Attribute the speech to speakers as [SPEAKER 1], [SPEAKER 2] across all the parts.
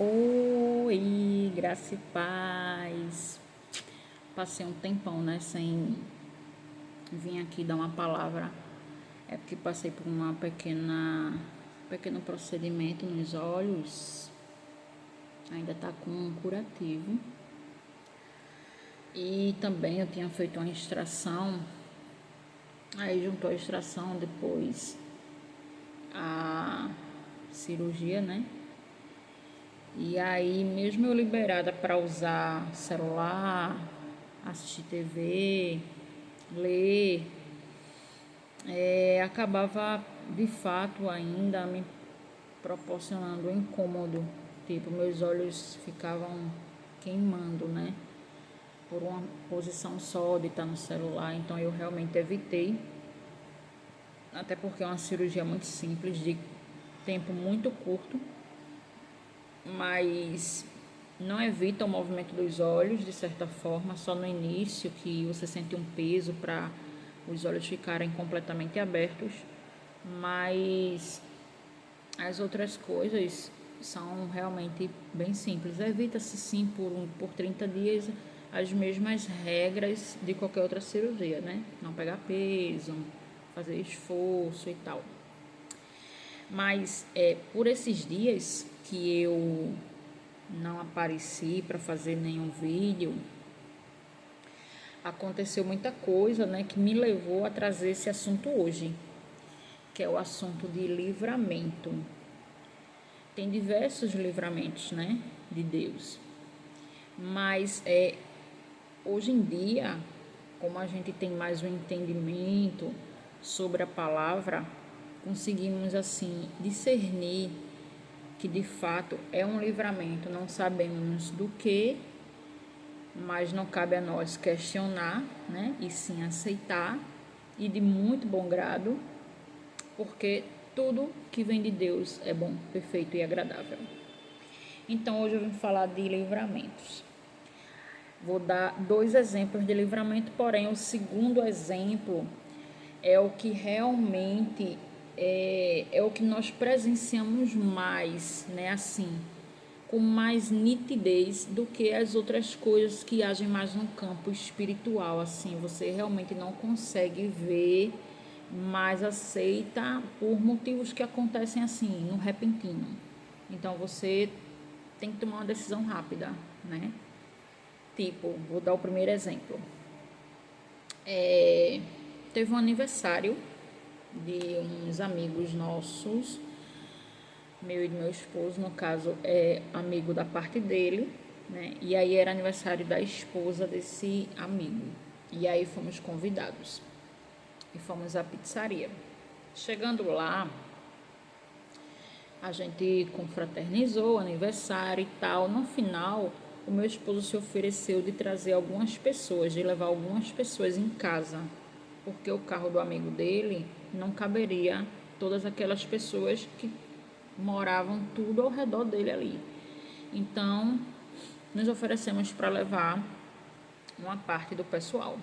[SPEAKER 1] Oi, graça e paz. Passei um tempão, né, sem vir aqui dar uma palavra. É porque passei por pequeno procedimento nos olhos. Ainda tá com um curativo. E também eu tinha feito uma extração. Aí juntou a extração, depois a cirurgia, né? E aí, mesmo eu liberada para usar celular, assistir TV, ler, acabava de fato ainda me proporcionando um incômodo. Tipo, meus olhos ficavam queimando, né? Por uma posição só de estar no celular. Então eu realmente evitei. Até porque é uma cirurgia muito simples, de tempo muito curto, mas não evita o movimento dos olhos, de certa forma, só no início que você sente um peso para os olhos ficarem completamente abertos, mas as outras coisas são realmente bem simples. Evita-se sim por 30 dias as mesmas regras de qualquer outra cirurgia, né? Não pegar peso, fazer esforço e tal. Mas por esses dias que eu não apareci para fazer nenhum vídeo, aconteceu muita coisa, né, que me levou a trazer esse assunto hoje, que é o assunto de livramento. Tem diversos livramentos, né, de Deus, mas hoje em dia, como a gente tem mais um entendimento sobre a palavra, conseguimos assim discernir que de fato é um livramento. Não sabemos do que, mas não cabe a nós questionar, né? E sim aceitar, e de muito bom grado, porque tudo que vem de Deus é bom, perfeito e agradável. Então hoje eu vim falar de livramentos. Vou dar 2 exemplos de livramento, porém o segundo exemplo é o que realmente é o que nós presenciamos mais, né? Assim, com mais nitidez do que as outras coisas que agem mais no campo espiritual. Assim, você realmente não consegue ver, mas aceita por motivos que acontecem assim, no repentino. Então você tem que tomar uma decisão rápida, né? Tipo, vou dar o primeiro exemplo. Teve um aniversário de uns amigos nossos, meu e meu esposo, no caso é amigo da parte dele, né? E aí era aniversário da esposa desse amigo. E aí fomos convidados e fomos à pizzaria. Chegando lá, a gente confraternizou o aniversário e tal. No final, o meu esposo se ofereceu de trazer algumas pessoas, de levar algumas pessoas em casa, porque o carro do amigo dele não caberia todas aquelas pessoas que moravam tudo ao redor dele ali. Então, nos oferecemos para levar uma parte do pessoal.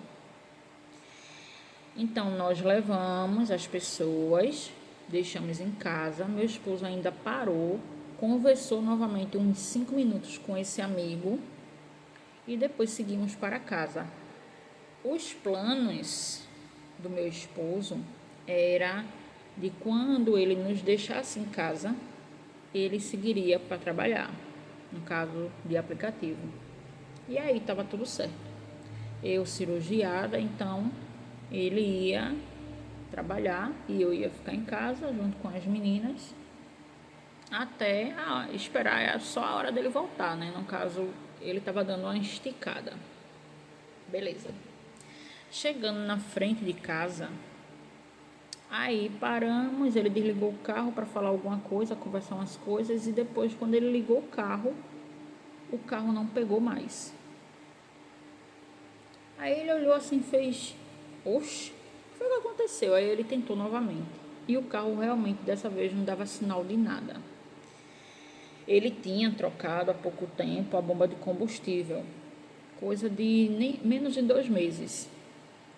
[SPEAKER 1] Então, nós levamos as pessoas, deixamos em casa. Meu esposo ainda parou, conversou novamente uns 5 minutos com esse amigo e depois seguimos para casa. Os planos do meu esposo era de quando ele nos deixasse em casa, ele seguiria para trabalhar, no caso de aplicativo. E aí estava tudo certo. Eu cirurgiada, então ele ia trabalhar e eu ia ficar em casa junto com as meninas até esperar só a hora dele voltar, né? No caso, ele estava dando uma esticada. Beleza. Chegando na frente de casa, aí paramos, ele desligou o carro para falar alguma coisa, conversar umas coisas, e depois, quando ele ligou o carro não pegou mais. Aí ele olhou assim e fez: oxe, o que foi que aconteceu? Aí ele tentou novamente, e o carro realmente dessa vez não dava sinal de nada. Ele tinha trocado há pouco tempo a bomba de combustível, coisa de menos de 2 meses,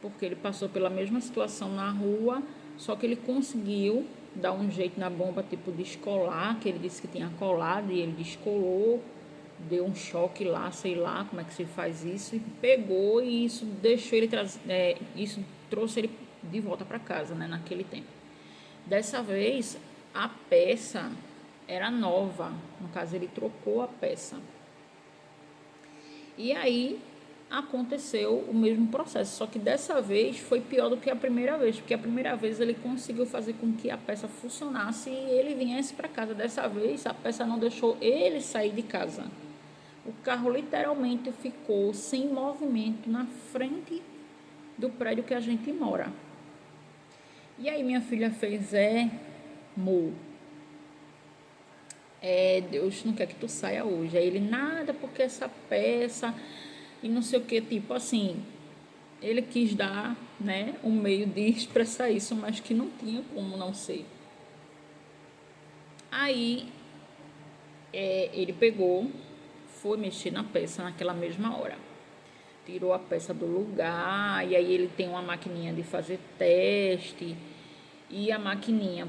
[SPEAKER 1] porque ele passou pela mesma situação na rua, só que ele conseguiu dar um jeito na bomba, tipo, descolar, que ele disse que tinha colado e ele descolou, deu um choque lá, sei lá como é que se faz isso, e pegou, e isso deixou ele isso trouxe ele de volta para casa, né, naquele tempo. Dessa vez a peça era nova, no caso ele trocou a peça. E aí aconteceu o mesmo processo, só que dessa vez foi pior do que a primeira vez, porque a primeira vez ele conseguiu fazer com que a peça funcionasse e ele viesse para casa. Dessa vez a peça não deixou ele sair de casa. O carro literalmente ficou sem movimento na frente do prédio que a gente mora. E aí minha filha fez, amor, Deus não quer que tu saia hoje. Aí ele, nada, porque essa peça e não sei o que, tipo assim, ele quis dar, né, um meio de expressar isso, mas que não tinha como não ser. Aí ele pegou, foi mexer na peça naquela mesma hora, tirou a peça do lugar, e aí ele tem uma maquininha de fazer teste, e a maquininha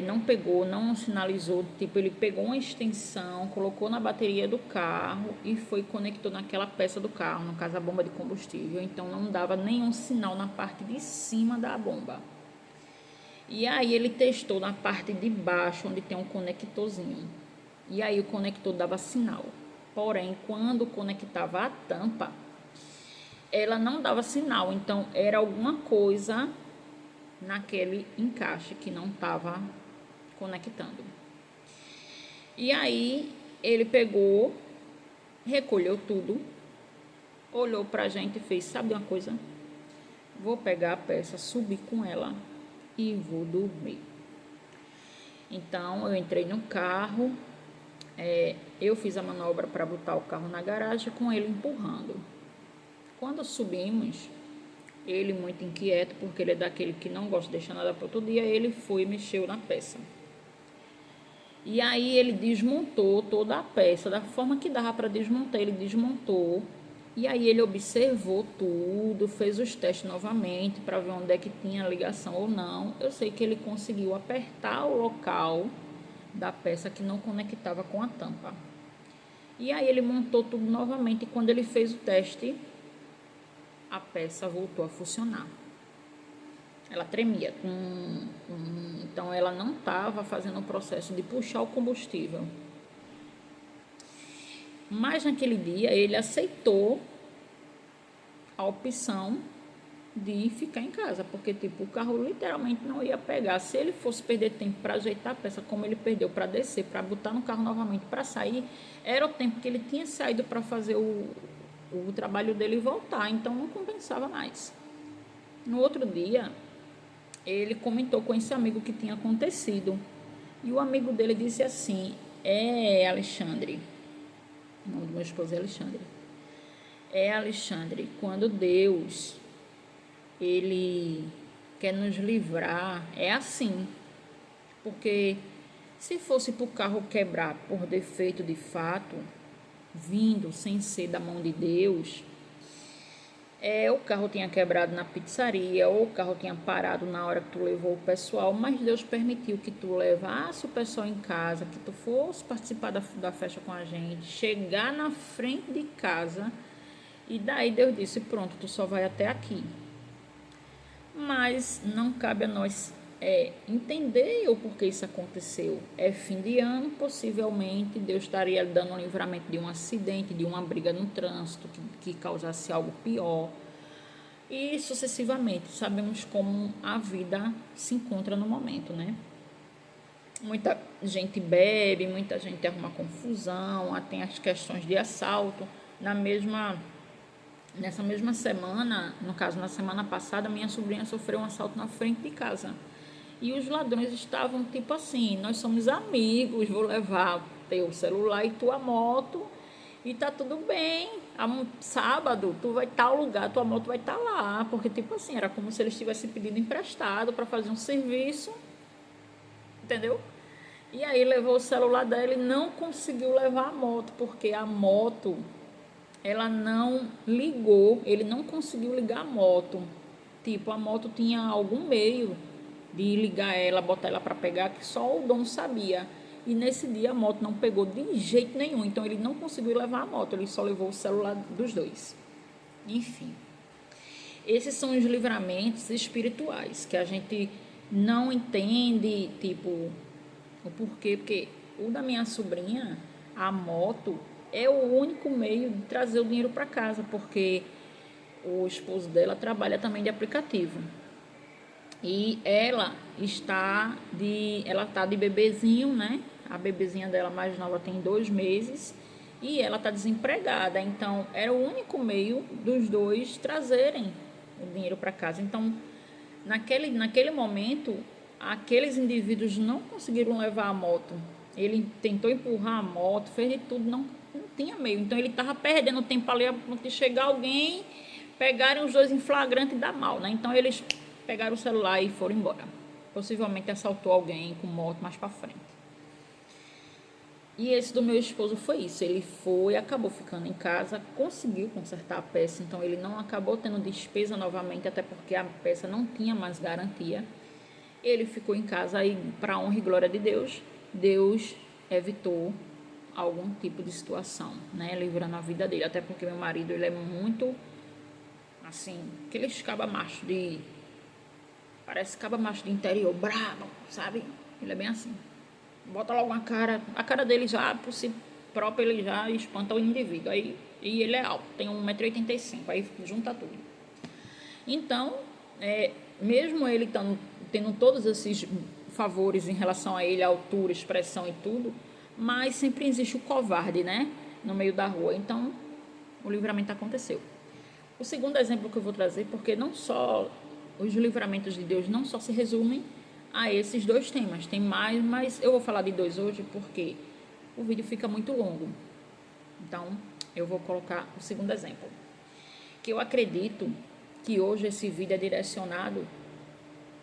[SPEAKER 1] não pegou, não sinalizou, tipo, ele pegou uma extensão, colocou na bateria do carro e foi conectou naquela peça do carro, no caso a bomba de combustível, então não dava nenhum sinal na parte de cima da bomba. E aí ele testou na parte de baixo, onde tem um conectorzinho, e aí o conector dava sinal, porém quando conectava a tampa, ela não dava sinal, então era alguma coisa naquele encaixe que não estava conectando. E aí ele pegou, recolheu tudo, olhou pra gente e fez, sabe uma coisa? Vou pegar a peça, subir com ela e vou dormir. Então eu entrei no carro, eu fiz a manobra para botar o carro na garagem com ele empurrando. Quando subimos, ele muito inquieto, porque ele é daquele que não gosta de deixar nada para outro dia, ele foi e mexeu na peça. E aí ele desmontou toda a peça, da forma que dava para desmontar, ele desmontou. E aí ele observou tudo, fez os testes novamente para ver onde é que tinha ligação ou não. Eu sei que ele conseguiu apertar o local da peça que não conectava com a tampa. E aí ele montou tudo novamente e quando ele fez o teste, a peça voltou a funcionar. Ela tremia. Então ela não estava fazendo o processo de puxar o combustível. Mas naquele dia ele aceitou a opção de ficar em casa, porque tipo, o carro literalmente não ia pegar. Se ele fosse perder tempo para ajeitar a peça, como ele perdeu para descer, para botar no carro novamente, para sair, era o tempo que ele tinha saído para fazer o trabalho dele e voltar, então não compensava mais. No outro dia, ele comentou com esse amigo que tinha acontecido, e o amigo dele disse assim, Alexandre, o nome do meu esposo é Alexandre, Alexandre, quando Deus, ele quer nos livrar, é assim, porque se fosse para o carro quebrar por defeito de fato, vindo sem ser da mão de Deus, o carro tinha quebrado na pizzaria, ou o carro tinha parado na hora que tu levou o pessoal, mas Deus permitiu que tu levasse o pessoal em casa, que tu fosse participar da festa com a gente, chegar na frente de casa, e daí Deus disse, pronto, tu só vai até aqui. Mas não cabe a nós entender o porquê isso aconteceu. É fim de ano, possivelmente Deus estaria dando um livramento de um acidente, de uma briga no trânsito que causasse algo pior. E sucessivamente, sabemos como a vida se encontra no momento, né? Muita gente bebe, muita gente arruma confusão, tem as questões de assalto. Nessa mesma semana, no caso na semana passada, minha sobrinha sofreu um assalto na frente de casa. E os ladrões estavam tipo assim, nós somos amigos, vou levar teu celular e tua moto e tá tudo bem. Sábado tu vai estar ao lugar, tua moto vai estar lá. Porque tipo assim, era como se eles tivessem pedido emprestado para fazer um serviço, entendeu? E aí levou o celular dela e não conseguiu levar a moto, porque a moto, ela não ligou, ele não conseguiu ligar a moto. Tipo, a moto tinha algum meio de ligar ela, botar ela para pegar, que só o dono sabia. E nesse dia a moto não pegou de jeito nenhum, então ele não conseguiu levar a moto, ele só levou o celular dos dois. Enfim, esses são os livramentos espirituais que a gente não entende, tipo, o porquê, porque o da minha sobrinha, a moto, é o único meio de trazer o dinheiro para casa, porque o esposo dela trabalha também de aplicativo. E ela tá de bebezinho, né? A bebezinha dela mais nova tem 2 meses e ela tá desempregada. Então, era o único meio dos dois trazerem o dinheiro para casa. Então, naquele momento, aqueles indivíduos não conseguiram levar a moto. Ele tentou empurrar a moto, fez de tudo, não tinha meio. Então, ele estava perdendo tempo ali a ponto de chegar alguém, pegarem os dois em flagrante e dar mal, né? Então, eles pegaram o celular e foram embora. Possivelmente assaltou alguém com moto mais para frente. E esse do meu esposo foi isso. Ele foi, acabou ficando em casa, conseguiu consertar a peça. Então, ele não acabou tendo despesa novamente, até porque a peça não tinha mais garantia. Ele ficou em casa e, para honra e glória de Deus, Deus evitou algum tipo de situação, né? Livrando a vida dele. Até porque meu marido, ele é muito, assim, aqueles caba macho de... Parece caba macho de interior, brabo, sabe? Ele é bem assim. Bota logo a cara dele já, por si próprio, ele já espanta o indivíduo. Aí, e ele é alto, tem 1,85 m, aí junta tudo. Então, mesmo ele tendo todos esses favores em relação a ele, a altura, expressão e tudo, mas sempre existe o covarde, né? No meio da rua. Então, o livramento aconteceu. O segundo exemplo que eu vou trazer, porque não só os livramentos de Deus não só se resumem a esses 2 temas, tem mais, mas eu vou falar de 2 hoje porque o vídeo fica muito longo. Então, eu vou colocar o segundo exemplo, que eu acredito que hoje esse vídeo é direcionado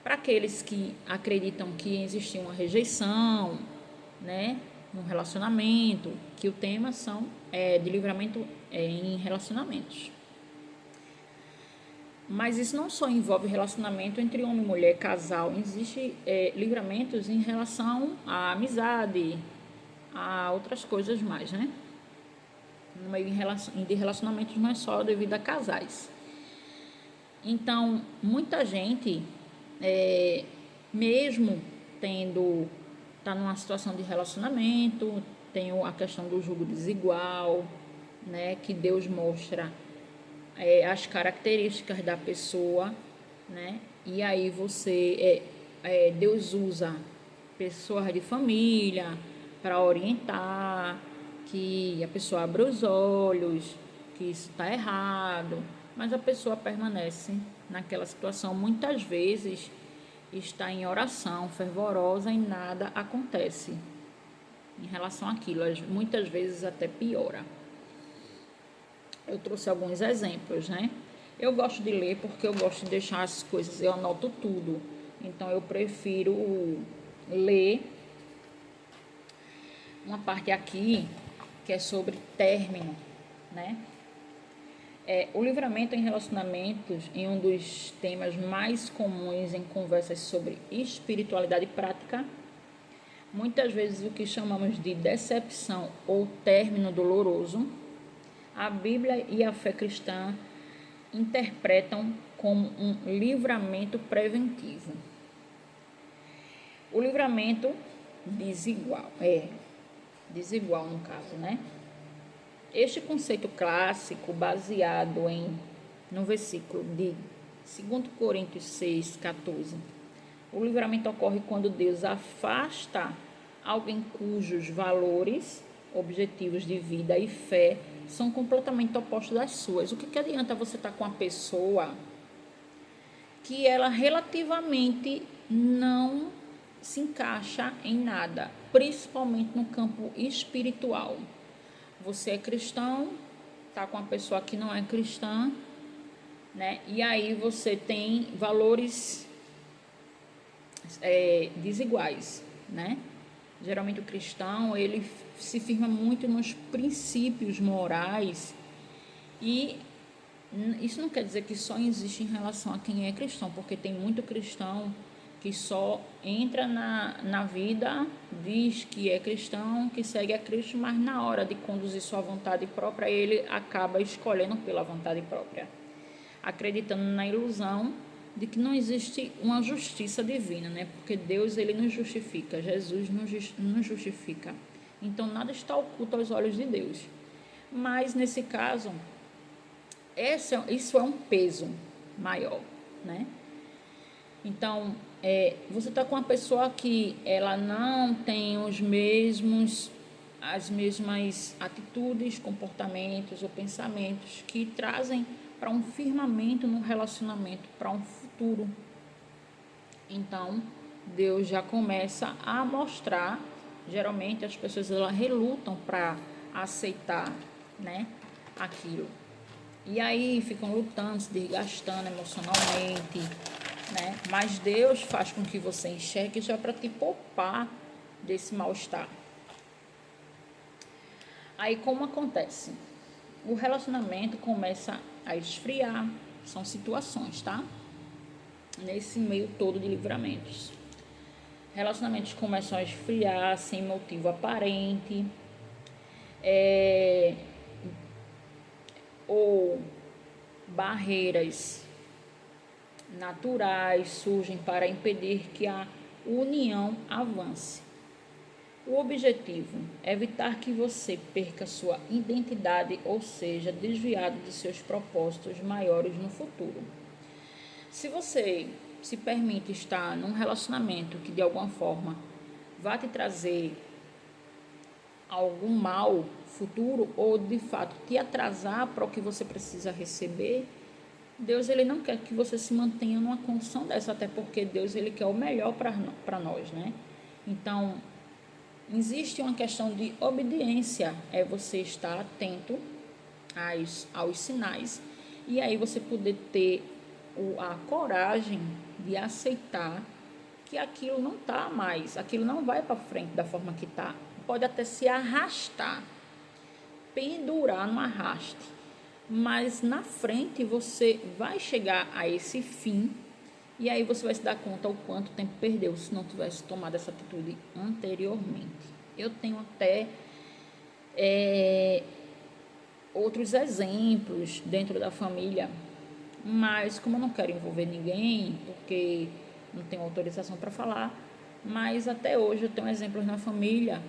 [SPEAKER 1] para aqueles que acreditam que existe uma rejeição, né, no relacionamento, que o tema de livramento em relacionamentos. Mas isso não só envolve relacionamento entre homem e mulher, casal. Existe livramentos em relação à amizade, a outras coisas mais, né? No meio de relacionamentos não é só devido a casais. Então, muita gente, mesmo tá numa situação de relacionamento, tem a questão do julgo desigual, né? Que Deus mostra as características da pessoa, né? E aí Deus usa pessoas de família para orientar, que a pessoa abra os olhos, que isso está errado, mas a pessoa permanece naquela situação. Muitas vezes está em oração fervorosa e nada acontece em relação àquilo, muitas vezes até piora. Eu trouxe alguns exemplos, né? Eu gosto de ler porque eu gosto de deixar as coisas, eu anoto tudo. Então, eu prefiro ler uma parte aqui que é sobre término, né? O livramento em relacionamentos, em um dos temas mais comuns em conversas sobre espiritualidade prática, muitas vezes o que chamamos de decepção ou término doloroso, a Bíblia e a fé cristã interpretam como um livramento preventivo. O livramento desigual no caso, né? Este conceito clássico, baseado no versículo de 2 Coríntios 6,14, o livramento ocorre quando Deus afasta alguém cujos valores, objetivos de vida e fé são completamente opostos das suas. O que adianta você estar com uma pessoa que ela relativamente não se encaixa em nada, principalmente no campo espiritual? Você é cristão, está com uma pessoa que não é cristã, né? E aí você tem valores desiguais, né? Geralmente o cristão, ele se firma muito nos princípios morais, e isso não quer dizer que só existe em relação a quem é cristão, porque tem muito cristão que só entra na vida, diz que é cristão, que segue a Cristo, mas na hora de conduzir sua vontade própria, ele acaba escolhendo pela vontade própria, acreditando na ilusão de que não existe uma justiça divina, né? Porque Deus, ele nos justifica, Jesus nos justifica. Então, nada está oculto aos olhos de Deus. Mas, nesse caso, isso é um peso maior, né? Então, você está com uma pessoa que ela não tem as mesmas atitudes, comportamentos ou pensamentos que trazem para um firmamento no relacionamento, para um futuro. Então, Deus já começa a mostrar, geralmente as pessoas elas relutam para aceitar, né, aquilo. E aí ficam lutando, se desgastando emocionalmente, né? Mas Deus faz com que você enxergue já para te poupar desse mal-estar. Aí como acontece? O relacionamento começa a esfriar, são situações, tá? Nesse meio todo de livramentos. Relacionamentos começam a esfriar sem motivo aparente, ou barreiras naturais surgem para impedir que a união avance. O objetivo é evitar que você perca sua identidade, ou seja, desviado de seus propósitos maiores no futuro. Se você se permite estar num relacionamento que de alguma forma vai te trazer algum mal futuro ou de fato te atrasar para o que você precisa receber, Deus ele não quer que você se mantenha numa condição dessa, até porque Deus ele quer o melhor para nós, né? Então, existe uma questão de obediência, é você estar atento aos sinais e aí você poder ter a coragem de aceitar que aquilo não está mais, aquilo não vai para frente da forma que está. Pode até se arrastar, pendurar no arraste, mas na frente você vai chegar a esse fim e aí você vai se dar conta o quanto tempo perdeu se não tivesse tomado essa atitude anteriormente. Eu tenho até outros exemplos dentro da família, mas como eu não quero envolver ninguém, porque não tenho autorização para falar, mas até hoje eu tenho exemplos na família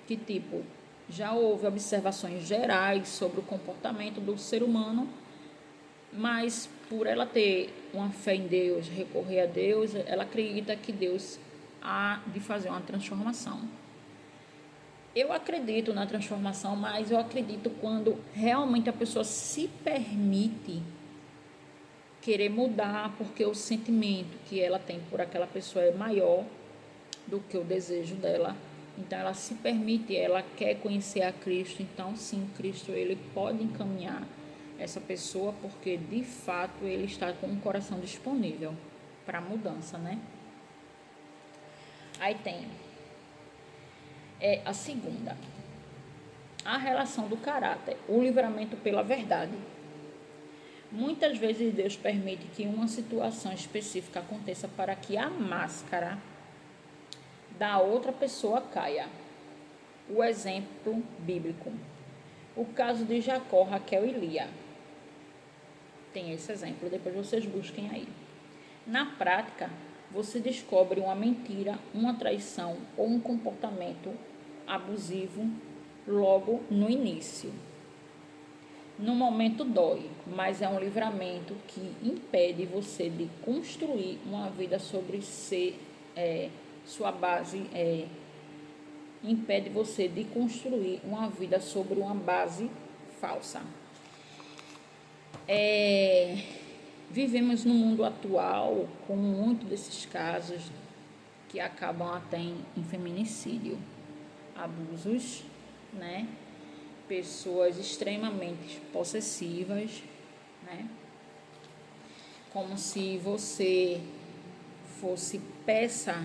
[SPEAKER 1] que, tipo, já houve observações gerais sobre o comportamento do ser humano, mas por ela ter uma fé em Deus, recorrer a Deus, ela acredita que Deus há de fazer uma transformação. Eu acredito na transformação, mas eu acredito quando realmente a pessoa se permite querer mudar, porque o sentimento que ela tem por aquela pessoa é maior do que o desejo dela. Então ela se permite, ela quer conhecer a Cristo. Então sim, Cristo ele pode encaminhar essa pessoa, porque de fato ele está com o coração disponível para a mudança, né? Aí tem a segunda, a relação do caráter, o livramento pela verdade. Muitas vezes Deus permite que uma situação específica aconteça para que a máscara da outra pessoa caia. O exemplo bíblico, o caso de Jacó, Raquel e Lia. Tem esse exemplo, depois vocês busquem aí. Na prática, você descobre uma mentira, uma traição ou um comportamento abusivo logo no início. No momento dói, mas é um livramento que impede você de construir uma vida sobre sua base, impede você de construir uma vida sobre uma base falsa. Vivemos no mundo atual com muitos desses casos que acabam até em feminicídio, abusos, né? Pessoas extremamente possessivas, né? Como se você fosse peça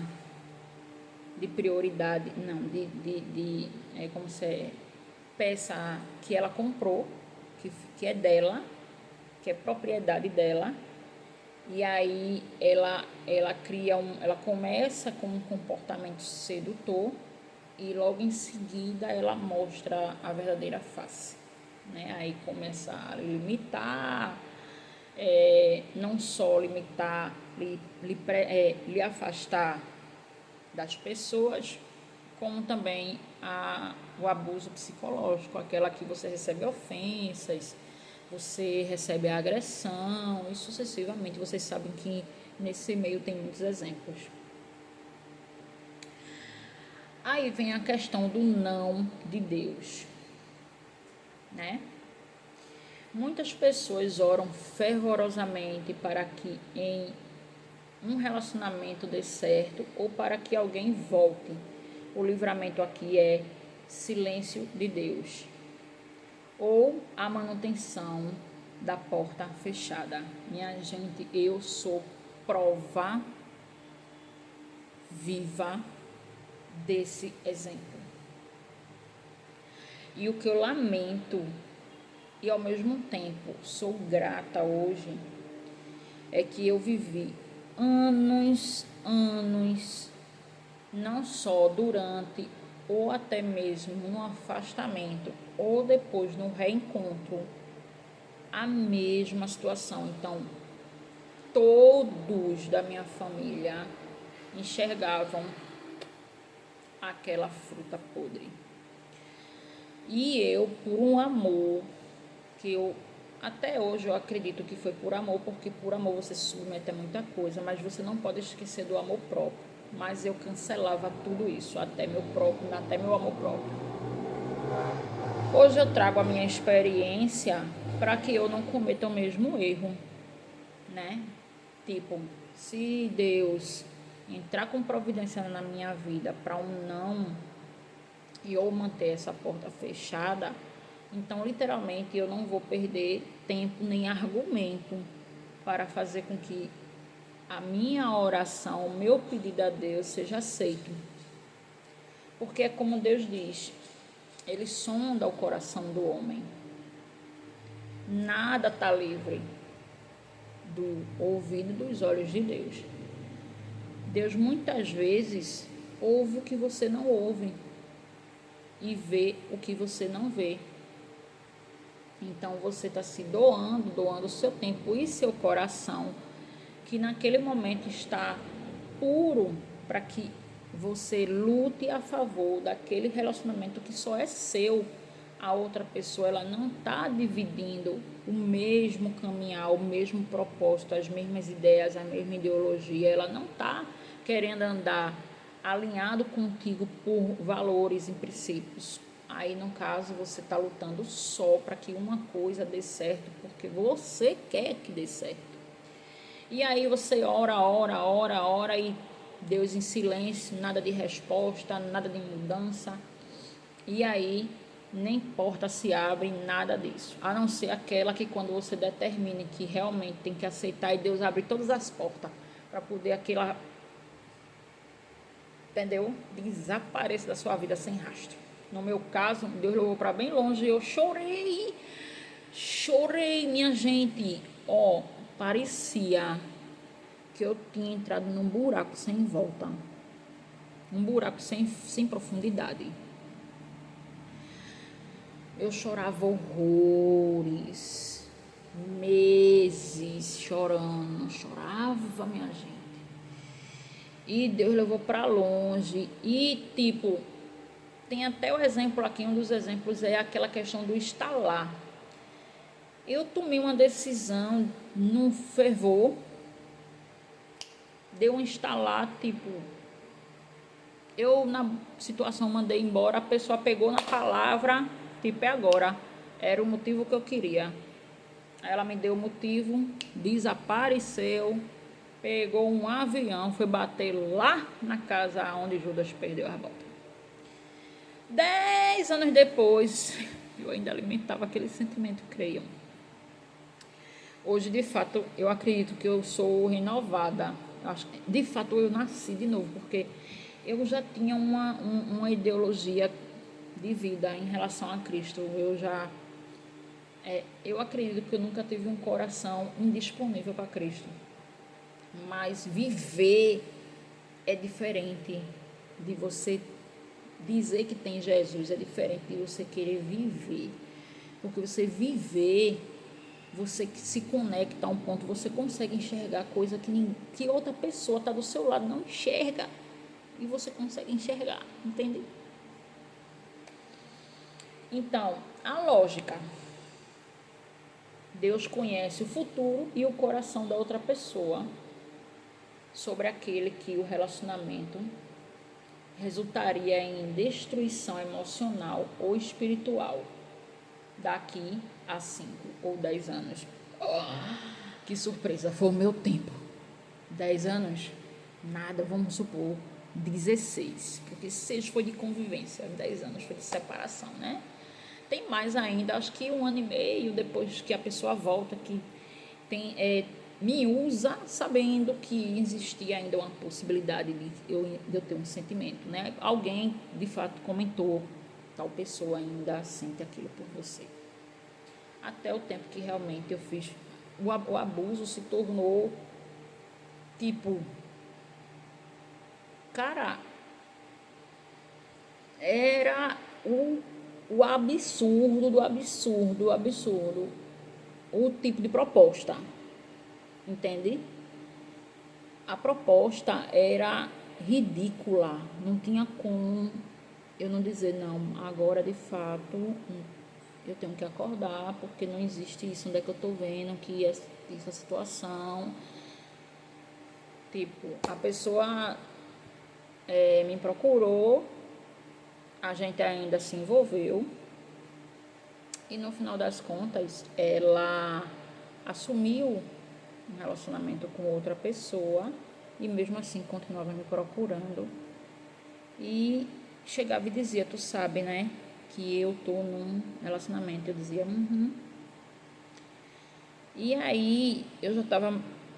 [SPEAKER 1] de prioridade, não, como se é peça que ela comprou, que é dela, que é propriedade dela, E aí ela começa com um comportamento sedutor e logo em seguida ela mostra a verdadeira face, né? Aí começa a limitar, não só limitar, lhe afastar das pessoas, como também o abuso psicológico, aquela que você recebe ofensas, você recebe a agressão e sucessivamente. Vocês sabem que nesse meio tem muitos exemplos. Aí vem a questão do não de Deus, né? Muitas pessoas oram fervorosamente para que em um relacionamento dê certo ou para que alguém volte. O livramento aqui é silêncio de Deus ou a manutenção da porta fechada. Minha gente, eu sou prova viva desse exemplo. E o que eu lamento e ao mesmo tempo sou grata hoje é que eu vivi anos, não só durante ou até mesmo no afastamento ou depois no reencontro, a mesma situação. Então, todos da minha família enxergavam aquela fruta podre. E eu, por um amor, que eu até hoje eu acredito que foi por amor, porque por amor você se submete a muita coisa, mas você não pode esquecer do amor próprio. Mas eu cancelava tudo isso, até meu amor próprio. Hoje eu trago a minha experiência para que eu não cometa o mesmo erro, né? Tipo, se Deus entrar com providência na minha vida para um não e eu manter essa porta fechada, então literalmente eu não vou perder tempo nem argumento para fazer com que a minha oração, o meu pedido a Deus seja aceito. Porque é como Deus diz, Ele sonda o coração do homem. Nada está livre do ouvido e dos olhos de Deus. Deus muitas vezes ouve o que você não ouve e vê o que você não vê. Então você está se doando o seu tempo e seu coração, que naquele momento está puro, para que você lute a favor daquele relacionamento que só é seu. A outra pessoa, ela não está dividindo o mesmo caminhar, o mesmo propósito, as mesmas ideias, a mesma ideologia. Ela não está querendo andar alinhado contigo por valores e princípios. Aí, no caso, você está lutando só para que uma coisa dê certo, porque você quer que dê certo. E aí você ora e Deus em silêncio, nada de resposta, nada de mudança. E aí nem porta se abre, nada disso. A não ser aquela que quando você determine que realmente tem que aceitar e Deus abre todas as portas para poder aquela, entendeu? Desapareça da sua vida sem rastro. No meu caso, Deus levou para bem longe e eu chorei, minha gente. Ó, parecia que eu tinha entrado num buraco sem volta, um buraco sem profundidade. Eu chorava horrores, meses chorava, minha gente. E Deus levou para longe. E tipo, tem até o exemplo aqui, um dos exemplos é aquela questão do estalar. Eu tomei uma decisão num fervor, deu um estalar, tipo, eu na situação mandei embora, a pessoa pegou na palavra, tipo, é agora, era o motivo que eu queria. Aí ela me deu o motivo, desapareceu, pegou um avião, foi bater lá na casa onde Judas perdeu as botas. 10 anos depois, eu ainda alimentava aquele sentimento, creiam. Hoje, de fato, eu acredito que eu sou renovada. De fato, eu nasci de novo, porque eu já tinha uma ideologia de vida em relação a Cristo. Eu acredito que eu nunca tive um coração indisponível para Cristo. Mas viver é diferente de você dizer que tem Jesus, é diferente de você querer viver. Porque você viver, você se conecta a um ponto, você consegue enxergar coisa que outra pessoa está do seu lado não enxerga. E você consegue enxergar, entende? Então, a lógica. Deus conhece o futuro e o coração da outra pessoa sobre aquele que o relacionamento resultaria em destruição emocional ou espiritual daqui a 5 ou 10 anos. Oh, que surpresa, foi o meu tempo. 10 anos? Nada, vamos supor 16, porque 6 foi de convivência, 10 anos foi de separação, né? Tem mais ainda, acho que 1 ano e meio depois que a pessoa volta, que me usa sabendo que existia ainda uma possibilidade de eu ter um sentimento, né? Alguém de fato comentou, tal pessoa ainda sente aquilo por você. Até o tempo que realmente eu fiz, o abuso se tornou tipo, cara, era o absurdo do absurdo, o tipo de proposta, entende? A proposta era ridícula, não tinha como eu não dizer não, agora de fato eu tenho que acordar, porque não existe isso, onde é que eu tô vendo que essa situação, tipo, a pessoa me procurou, a gente ainda se envolveu, e no final das contas, ela assumiu um relacionamento com outra pessoa e mesmo assim continuava me procurando. E chegava e dizia, tu sabe, né, que eu tô num relacionamento. Eu dizia, E aí eu já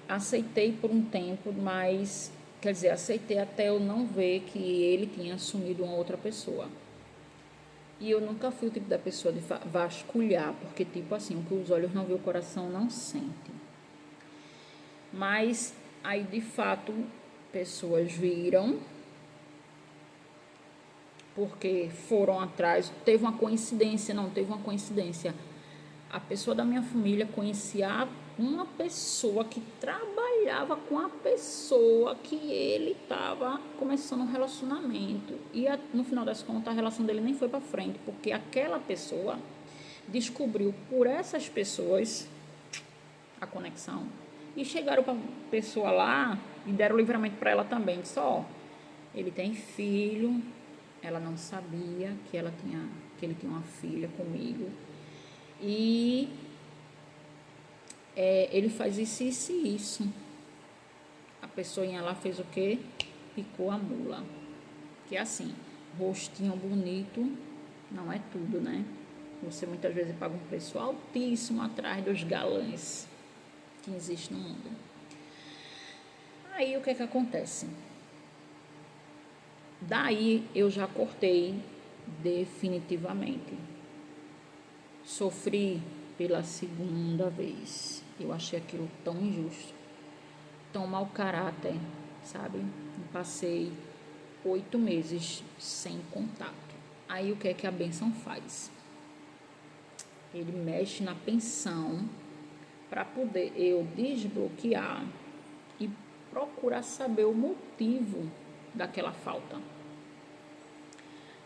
[SPEAKER 1] aceitei por um tempo, mas, quer dizer, aceitei até eu não ver que ele tinha assumido uma outra pessoa. E eu nunca fui o tipo da pessoa de vasculhar, porque, tipo assim, o que os olhos não vê, o coração não sente. Mas, aí, de fato, pessoas viram, porque foram atrás. Teve uma coincidência, não, teve uma coincidência. A pessoa da minha família conhecia uma pessoa que trabalhava com a pessoa que ele estava começando um relacionamento. E no final das contas, a relação dele nem foi para frente, porque aquela pessoa descobriu por essas pessoas a conexão. E chegaram para a pessoa lá e deram o livramento para ela também. Disse, ó, ele tem filho, ela não sabia que ele tinha uma filha comigo. E ele faz isso, isso e isso. A pessoinha lá fez o quê? Picou a mula. Que é assim, rostinho bonito não é tudo, né? Você muitas vezes paga um preço altíssimo atrás dos galãs que existem no mundo. Aí o que é que acontece? Daí eu já cortei definitivamente. Sofri pela segunda vez. Eu achei aquilo tão injusto, tão mau caráter, sabe? Eu passei 8 meses sem contato. Aí o que é que a bênção faz? Ele mexe na pensão para poder eu desbloquear e procurar saber o motivo daquela falta.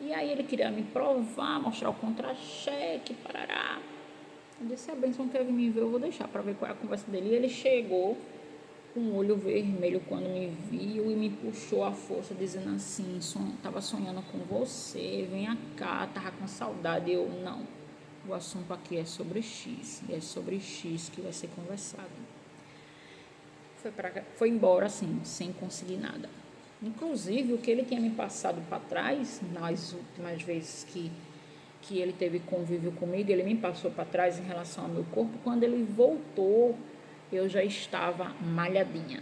[SPEAKER 1] E aí ele queria me provar, mostrar o contra-cheque, parará. Eu disse, a bênção quer vir me ver, eu vou deixar para ver qual é a conversa dele. E ele chegou com o olho vermelho quando me viu e me puxou à força, dizendo assim, tava sonhando com você, vem cá, tava com saudade. Eu, não, o assunto aqui é sobre X, e é sobre X que vai ser conversado. Foi embora assim, sem conseguir nada. Inclusive, o que ele tinha me passado para trás, nas últimas vezes que ele teve convívio comigo, ele me passou para trás em relação ao meu corpo. Quando ele voltou, eu já estava malhadinha.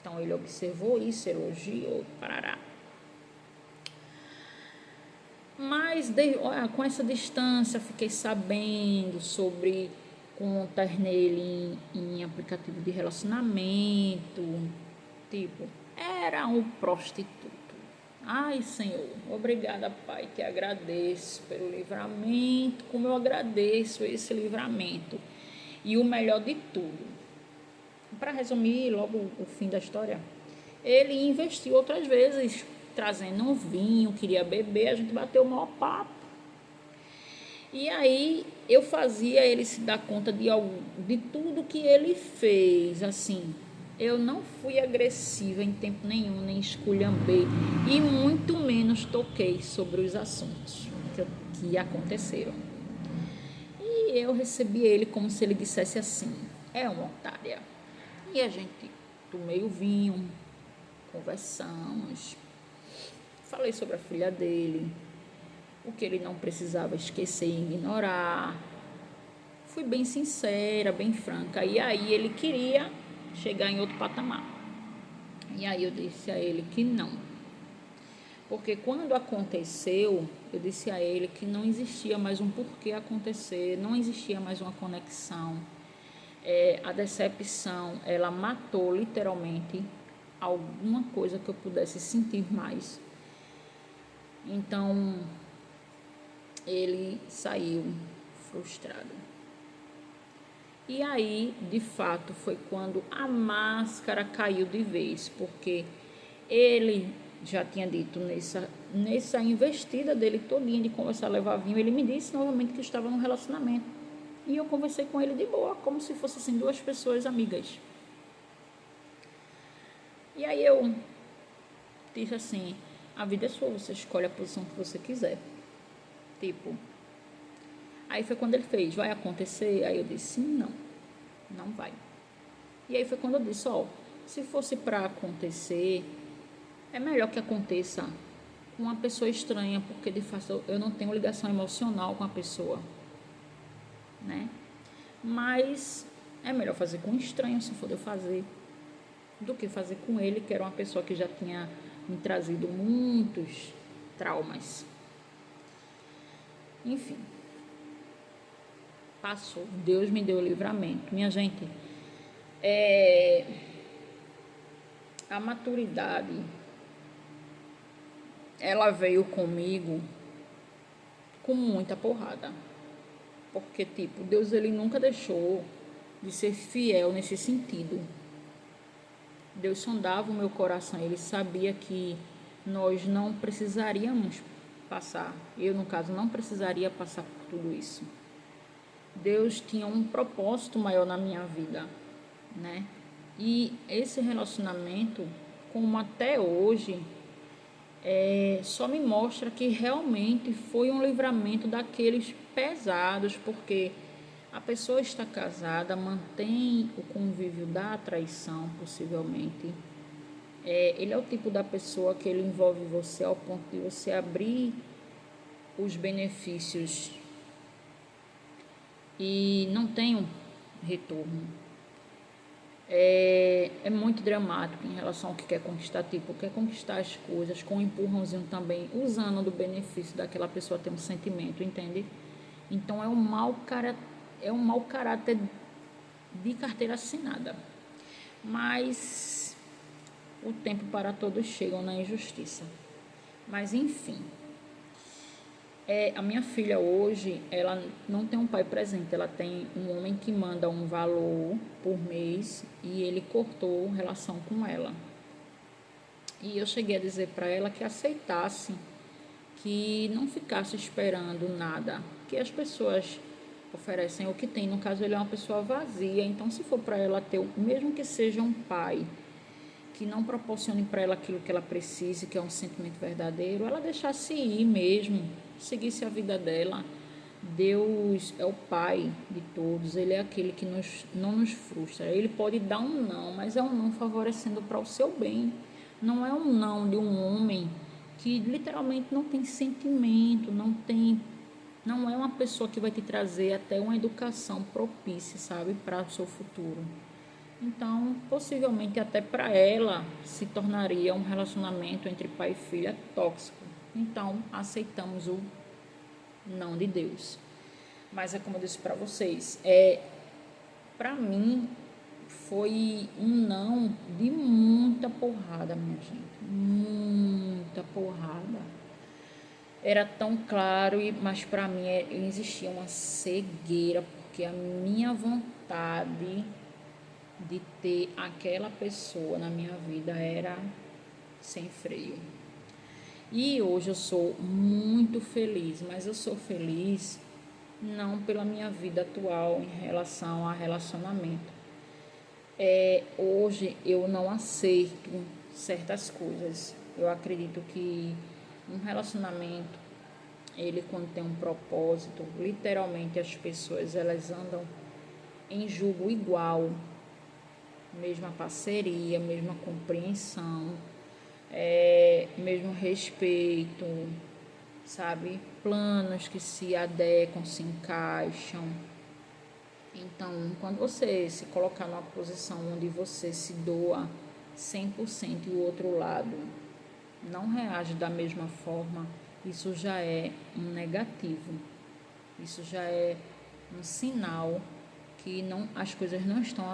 [SPEAKER 1] Então, ele observou isso, elogiou, parará. Mas, com essa distância, fiquei sabendo sobre contas nele em aplicativo de relacionamento, tipo, era um prostituto. Ai, Senhor, obrigada, Pai, que agradeço pelo livramento, como eu agradeço esse livramento. E o melhor de tudo, para resumir logo o fim da história, ele investiu outras vezes, trazendo um vinho, queria beber, a gente bateu o maior papo. E aí eu fazia ele se dar conta de tudo que ele fez, assim. Eu não fui agressiva em tempo nenhum, nem esculhambei, e muito menos toquei sobre os assuntos que aconteceram. E eu recebi ele como se ele dissesse assim, é uma otária. E a gente tomei o vinho, conversamos, falei sobre a filha dele, o que ele não precisava esquecer e ignorar. Fui bem sincera, bem franca. E aí ele queria chegar em outro patamar. E aí eu disse a ele que não. Porque quando aconteceu, eu disse a ele que não existia mais um porquê acontecer, não existia mais uma conexão. A decepção, ela matou literalmente alguma coisa que eu pudesse sentir mais. Então, ele saiu frustrado. E aí, de fato, foi quando a máscara caiu de vez, porque ele já tinha dito nessa investida dele todinha de conversar, levar vinho, ele me disse novamente que estava num relacionamento. E eu conversei com ele de boa, como se fossem assim, duas pessoas amigas. E aí eu disse assim, a vida é sua, você escolhe a posição que você quiser. Tipo, aí foi quando ele fez, vai acontecer? Aí eu disse, não vai. E aí foi quando eu disse, se fosse para acontecer, é melhor que aconteça com uma pessoa estranha, porque de fato eu não tenho ligação emocional com a pessoa, né? Mas é melhor fazer com um estranho, se for eu fazer, do que fazer com ele, que era uma pessoa que já tinha me trazido muitos traumas. Enfim, passou. Deus me deu o livramento. Minha gente, a maturidade, ela veio comigo com muita porrada. Porque, tipo, Deus, ele nunca deixou de ser fiel nesse sentido. Deus sondava o meu coração, ele sabia que nós não precisaríamos passar, eu no caso não precisaria passar por tudo isso. Deus tinha um propósito maior na minha vida, né? E esse relacionamento, como até hoje, só me mostra que realmente foi um livramento daqueles pesados, porque a pessoa está casada, mantém o convívio da traição, possivelmente. Ele é o tipo da pessoa que ele envolve você ao ponto de você abrir os benefícios e não tem um retorno. É muito dramático em relação ao que quer conquistar, tipo, quer conquistar as coisas com um empurrãozinho também, usando do benefício daquela pessoa ter um sentimento, entende? Então é um mau caráter de carteira assinada. Mas o tempo para todos chegam na injustiça. Mas enfim, a minha filha hoje, ela não tem um pai presente, ela tem um homem que manda um valor por mês e ele cortou relação com ela. E eu cheguei a dizer para ela que aceitasse, que não ficasse esperando nada, que as pessoas oferecem o que tem. No caso, ele é uma pessoa vazia, então se for para ela ter, mesmo que seja um pai que não proporcione para ela aquilo que ela precise, que é um sentimento verdadeiro, ela deixasse ir mesmo, seguisse a vida dela. Deus é o Pai de todos, Ele é aquele que não nos frustra. Ele pode dar um não, mas é um não favorecendo para o seu bem. Não é um não de um homem que literalmente não tem sentimento, não é uma pessoa que vai te trazer até uma educação propícia, sabe, para o seu futuro. Então, possivelmente até para ela se tornaria um relacionamento entre pai e filha tóxico. Então, aceitamos o não de Deus. Mas é como eu disse para vocês, Para mim, foi um não de muita porrada, minha gente. Muita porrada. Era tão claro, mas para mim existia uma cegueira, porque a minha vontade de ter aquela pessoa na minha vida era sem freio. E hoje eu sou muito feliz, mas eu sou feliz não pela minha vida atual em relação a relacionamento. Hoje eu não aceito certas coisas. Eu acredito que um relacionamento, ele quando tem um propósito, literalmente as pessoas elas andam em julgo igual, mesma parceria, mesma compreensão, mesmo respeito, sabe? Planos que se adequam, se encaixam. Então, quando você se colocar numa posição onde você se doa 100% e o outro lado não reage da mesma forma, isso já é um negativo. Isso já é um sinal que as coisas não estão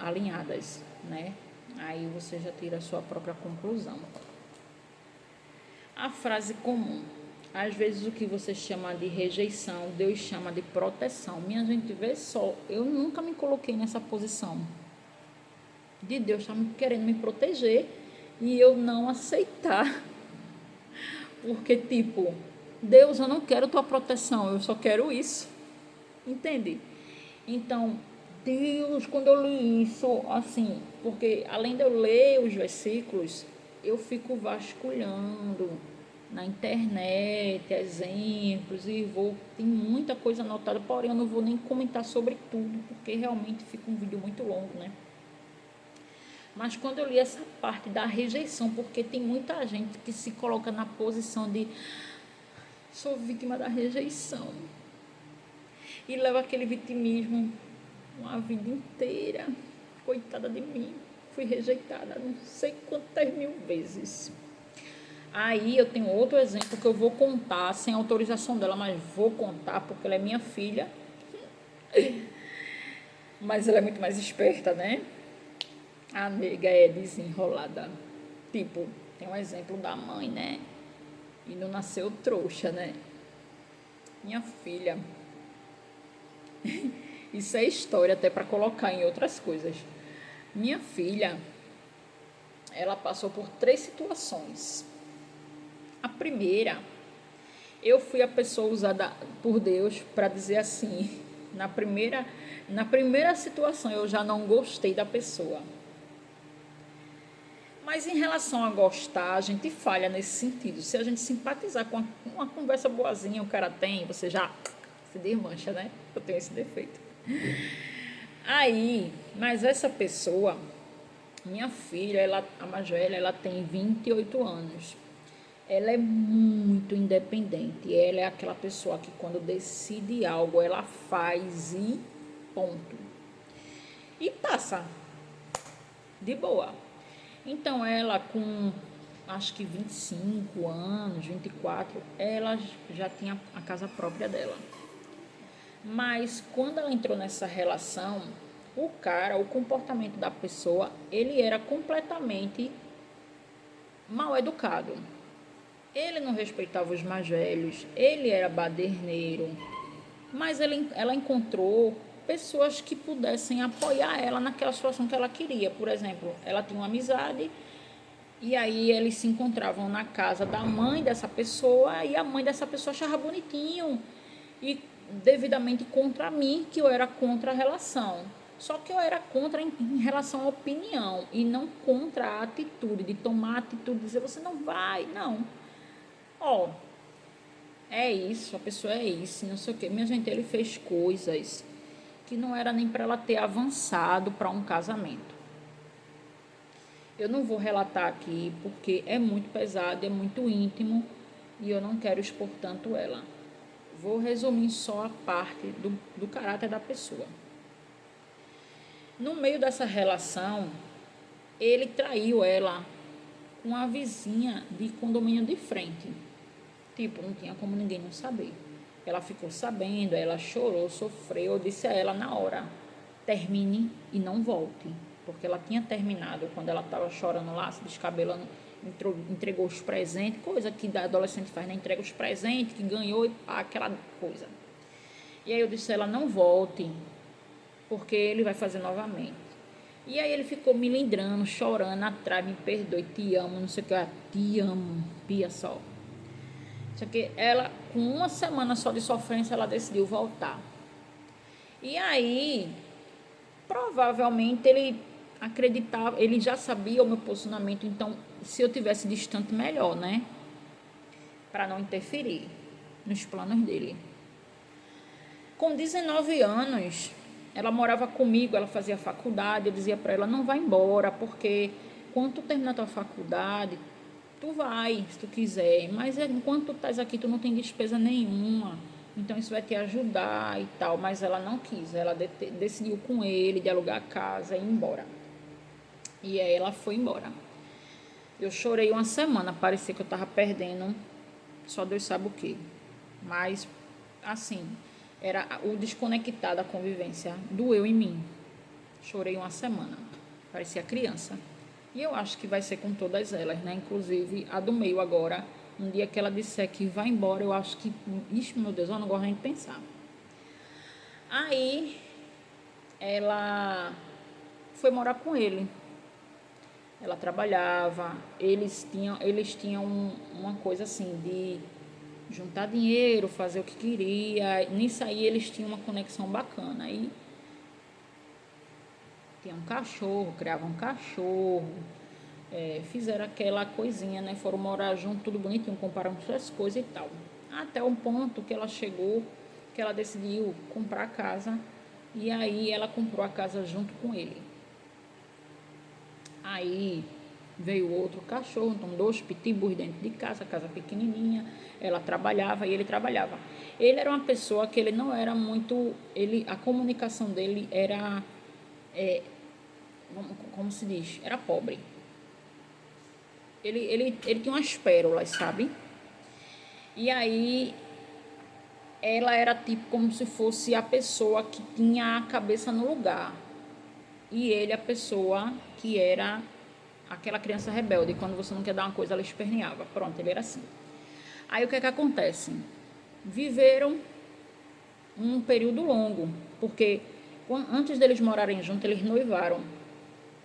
[SPEAKER 1] alinhadas, né? Aí você já tira a sua própria conclusão. A frase comum. Às vezes o que você chama de rejeição, Deus chama de proteção. Minha gente, vê só, eu nunca me coloquei nessa posição de Deus estar querendo me proteger e eu não aceitar. Porque, tipo, Deus, eu não quero tua proteção, eu só quero isso. Entende? Então, Deus, quando eu li isso, assim, porque além de eu ler os versículos, eu fico vasculhando na internet, exemplos, e tem muita coisa anotada, porém eu não vou nem comentar sobre tudo, porque realmente fica um vídeo muito longo, né? Mas quando eu li essa parte da rejeição, porque tem muita gente que se coloca na posição de sou vítima da rejeição e leva aquele vitimismo uma vida inteira. Coitada de mim, fui rejeitada não sei quantas mil vezes. Aí eu tenho outro exemplo que eu vou contar sem autorização dela, mas vou contar porque ela é minha filha. Mas ela é muito mais esperta, né? A nega é desenrolada. Tipo, tem um exemplo da mãe, né? E não nasceu trouxa, né? Minha filha. Isso é história até para colocar em outras coisas. Minha filha, ela passou por 3 situações. A primeira, eu fui a pessoa usada por Deus para dizer assim, na primeira situação eu já não gostei da pessoa. Mas em relação a gostar, a gente falha nesse sentido. Se a gente simpatizar com uma conversa boazinha, o cara tem, você já se desmancha, né? Eu tenho esse defeito. Aí, mas essa pessoa, minha filha, a mais velha, ela tem 28 anos. Ela é muito independente. Ela é aquela pessoa que quando decide algo, ela faz e ponto. E passa de boa. Então ela com acho que 25 anos, 24, ela já tinha a casa própria dela. Mas quando ela entrou nessa relação, o comportamento da pessoa, ele era completamente mal educado. Ele não respeitava os mais velhos, ele era baderneiro, mas ela encontrou pessoas que pudessem apoiar ela naquela situação que ela queria. Por exemplo, ela tinha uma amizade e aí eles se encontravam na casa da mãe dessa pessoa e a mãe dessa pessoa achava bonitinho e devidamente contra mim, que eu era contra a relação. Só que eu era contra em relação à opinião e não contra a atitude, de tomar a atitude, de dizer você não vai, não. É isso, a pessoa é isso, não sei o quê. Minha gente, ele fez coisas que não era nem para ela ter avançado para um casamento. Eu não vou relatar aqui porque é muito pesado, é muito íntimo e eu não quero expor tanto ela. Vou resumir só a parte do caráter da pessoa. No meio dessa relação, ele traiu ela com a vizinha de condomínio de frente. Tipo, não tinha como ninguém não saber. Ela ficou sabendo, ela chorou, sofreu, eu disse a ela na hora. termine e não volte. Porque ela tinha terminado quando ela estava chorando lá, se descabelando, entregou os presentes, coisa que da adolescente faz, né? Entrega os presentes que ganhou e pá, aquela coisa. E aí eu disse a ela, não volte, porque ele vai fazer novamente. E aí ele ficou me lindrando, chorando atrás, me perdoe, te amo, não sei o que, te amo, pia só. Só que ela, com uma semana só de sofrência, ela decidiu voltar. E aí, provavelmente ele acreditava, ele já sabia o meu posicionamento, então se eu tivesse distante, melhor, né? Para não interferir nos planos dele. Com 19 anos, ela morava comigo, ela fazia faculdade, eu dizia para ela, não vai embora, porque quando tu terminar tua faculdade, tu vai, se tu quiser, mas enquanto tu estás aqui, tu não tem despesa nenhuma, então isso vai te ajudar e tal, mas ela não quis, ela decidiu com ele de alugar a casa e ir embora. E aí ela foi embora. Eu chorei uma semana, parecia que eu estava perdendo, só Deus sabe o quê. Mas, assim, era o desconectar da convivência, doeu em mim. Chorei uma semana, parecia criança. E eu acho que vai ser com todas elas, né? Inclusive a do meio agora. Um dia que ela disser que vai embora, eu acho que... Ixi, meu Deus, eu não gosto nem de pensar. Aí, ela foi morar com ele. Ela trabalhava, eles tinham uma coisa assim de juntar dinheiro, fazer o que queria. Nisso aí eles tinham uma conexão bacana. Aí tinha um cachorro, criavam um cachorro, fizeram aquela coisinha, né? Foram morar junto, tudo bonitinho, compraram suas coisas e tal. Até um ponto que ela chegou, que ela decidiu comprar a casa, e aí ela comprou a casa junto com ele. Aí veio outro cachorro, então 2 pitbulls dentro de casa, casa pequenininha. Ela trabalhava e ele trabalhava. Ele era uma pessoa que ele não era muito... a comunicação dele era... como se diz? Era pobre. Ele tinha umas pérolas, sabe? E aí ela era tipo como se fosse a pessoa que tinha a cabeça no lugar. E ele a pessoa que era aquela criança rebelde. Quando você não quer dar uma coisa, ela esperneava. Pronto, ele era assim. Aí o que é que acontece? Viveram um período longo, porque antes deles morarem juntos, eles noivaram.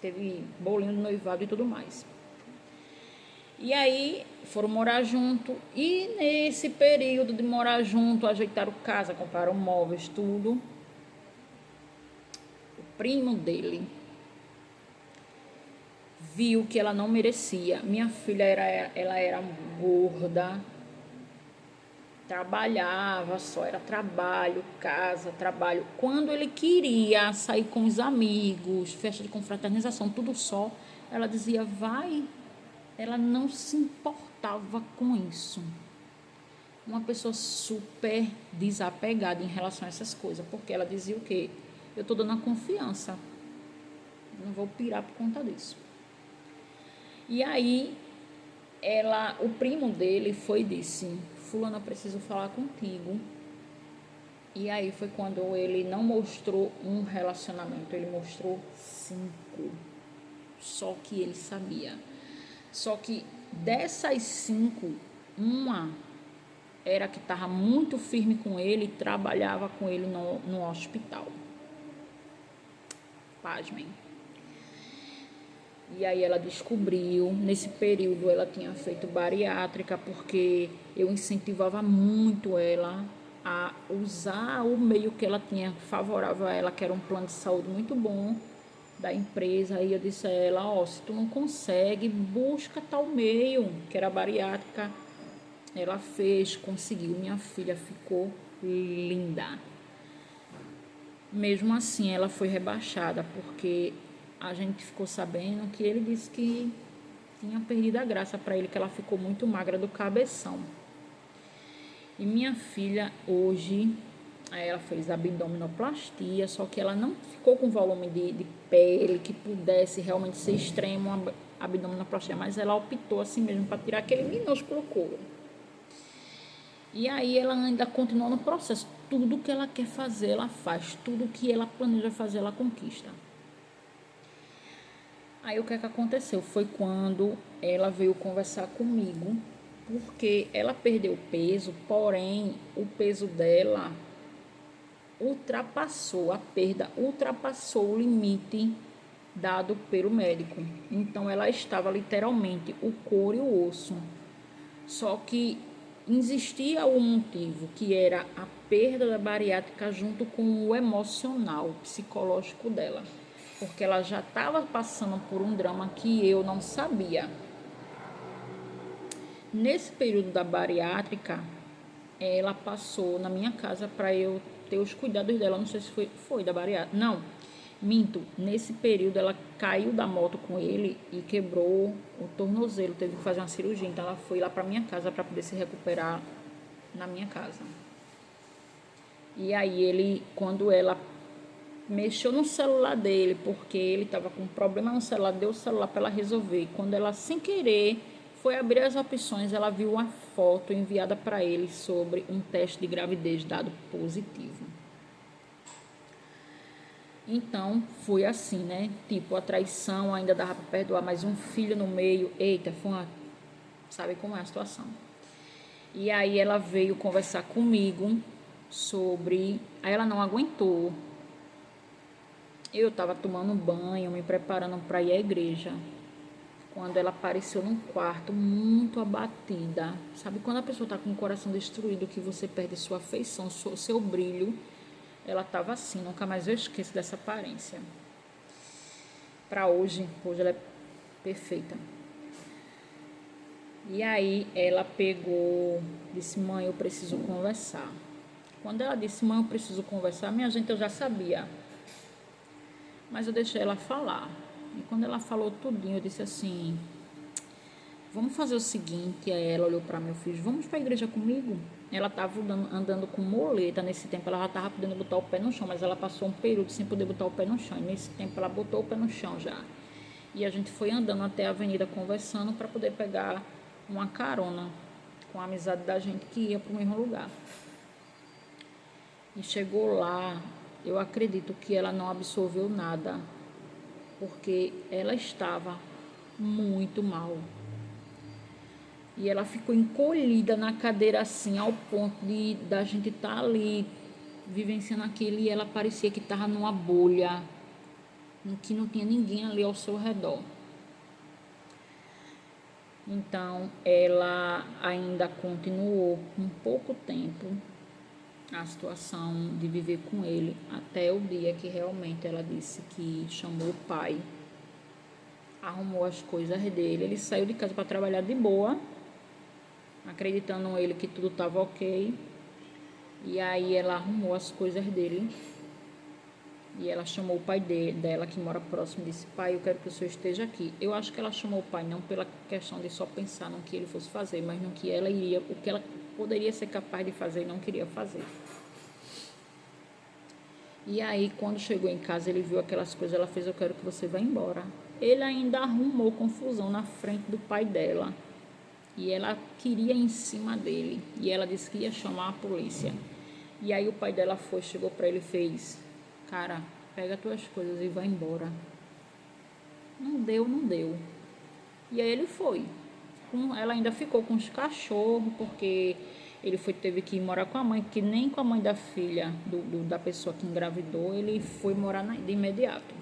[SPEAKER 1] Teve bolinho de noivado e tudo mais. E aí foram morar junto, e nesse período de morar junto, ajeitaram casa, compraram móveis, tudo. O primo dele viu que ela não merecia. Minha filha ela era gorda, trabalhava só, era trabalho, casa, trabalho. Quando ele queria sair com os amigos, festa de confraternização, tudo só, ela dizia, vai. Ela não se importava com isso. Uma pessoa super desapegada em relação a essas coisas, porque ela dizia o quê? Eu estou dando a confiança, não vou pirar por conta disso. E aí, o primo dele foi e disse, fulana, eu preciso falar contigo. E aí foi quando ele não mostrou um relacionamento, ele mostrou 5. Só que ele sabia. Só que dessas 5, uma era que estava muito firme com ele e trabalhava com ele no hospital. Pasmem. E aí ela descobriu, nesse período ela tinha feito bariátrica, porque eu incentivava muito ela a usar o meio que ela tinha favorável a ela, que era um plano de saúde muito bom da empresa. Aí eu disse a ela, se tu não consegue, busca tal meio, que era bariátrica. Ela fez, conseguiu, minha filha ficou linda. Mesmo assim, ela foi rebaixada, porque a gente ficou sabendo que ele disse que tinha perdido a graça para ele, que ela ficou muito magra do cabeção. E minha filha hoje, ela fez abdominoplastia, só que ela não ficou com volume de pele que pudesse realmente ser extremo a abdominoplastia, mas ela optou assim mesmo para tirar aquele minúsculo couro. E aí ela ainda continua no processo. Tudo que ela quer fazer, ela faz. Tudo que ela planeja fazer, ela conquista. Aí o que é que aconteceu? Foi quando ela veio conversar comigo, porque ela perdeu peso, porém o peso dela ultrapassou, a perda ultrapassou o limite dado pelo médico. Então ela estava literalmente o couro e o osso. Só que existia um motivo, que era a perda da bariátrica junto com o emocional, psicológico dela. Porque ela já estava passando por um drama que eu não sabia. Nesse período da bariátrica, ela passou na minha casa para eu ter os cuidados dela. Não sei se foi da bariátrica. Não, minto. Nesse período, ela caiu da moto com ele e quebrou o tornozelo. Teve que fazer uma cirurgia. Então, ela foi lá para minha casa para poder se recuperar na minha casa. E aí, quando ela mexeu no celular dele, porque ele estava com um problema no celular, deu o celular para ela resolver. Quando ela, sem querer, foi abrir as opções, ela viu uma foto enviada para ele sobre um teste de gravidez dado positivo. Então, foi assim, né? Tipo, a traição ainda dava para perdoar, mas um filho no meio, eita, foi uma... Sabe como é a situação? E aí ela veio conversar comigo sobre... Aí ela não aguentou. Eu estava tomando banho, me preparando para ir à igreja, quando ela apareceu num quarto muito abatida. Sabe quando a pessoa está com o coração destruído, que você perde sua afeição, seu brilho? Ela estava assim, nunca mais eu esqueço dessa aparência. Para hoje ela é perfeita. E aí ela pegou, disse: mãe, eu preciso conversar. Quando ela disse: mãe, eu preciso conversar, minha gente, eu já sabia. Mas eu deixei ela falar. E quando ela falou tudinho, eu disse assim: vamos fazer o seguinte. Aí ela olhou para meu filho: vamos para a igreja comigo? Ela estava andando com muleta. Nesse tempo ela já estava podendo botar o pé no chão, mas ela passou um período sem poder botar o pé no chão. E nesse tempo ela botou o pé no chão já. E a gente foi andando até a avenida conversando para poder pegar uma carona com a amizade da gente que ia para o mesmo lugar. E chegou lá, eu acredito que ela não absorveu nada, porque ela estava muito mal. E ela ficou encolhida na cadeira assim, ao ponto de da gente estar ali vivenciando aquilo, e ela parecia que estava numa bolha, que não tinha ninguém ali ao seu redor. Então, ela ainda continuou um pouco tempo a situação de viver com ele, até o dia que realmente ela disse que chamou o pai, arrumou as coisas dele, ele saiu de casa para trabalhar de boa, acreditando ele que tudo estava ok. E aí ela arrumou as coisas dele e ela chamou o pai dela, que mora próximo, e disse: pai, eu quero que o senhor esteja aqui. Eu acho que ela chamou o pai não pela questão de só pensar no que ele fosse fazer, mas no que ela iria, o que ela poderia ser capaz de fazer e não queria fazer. E aí, quando chegou em casa, ele viu aquelas coisas, ela fez: eu quero que você vá embora. Ele ainda arrumou confusão na frente do pai dela. E ela queria ir em cima dele. E ela disse que ia chamar a polícia. E aí o pai dela chegou para ele e fez: cara, pega tuas coisas e vai embora. Não deu, não deu. E aí ele foi. Ela ainda ficou com os cachorros, porque ele teve que ir morar com a mãe, que nem com a mãe da filha da pessoa que engravidou, ele foi morar de imediato.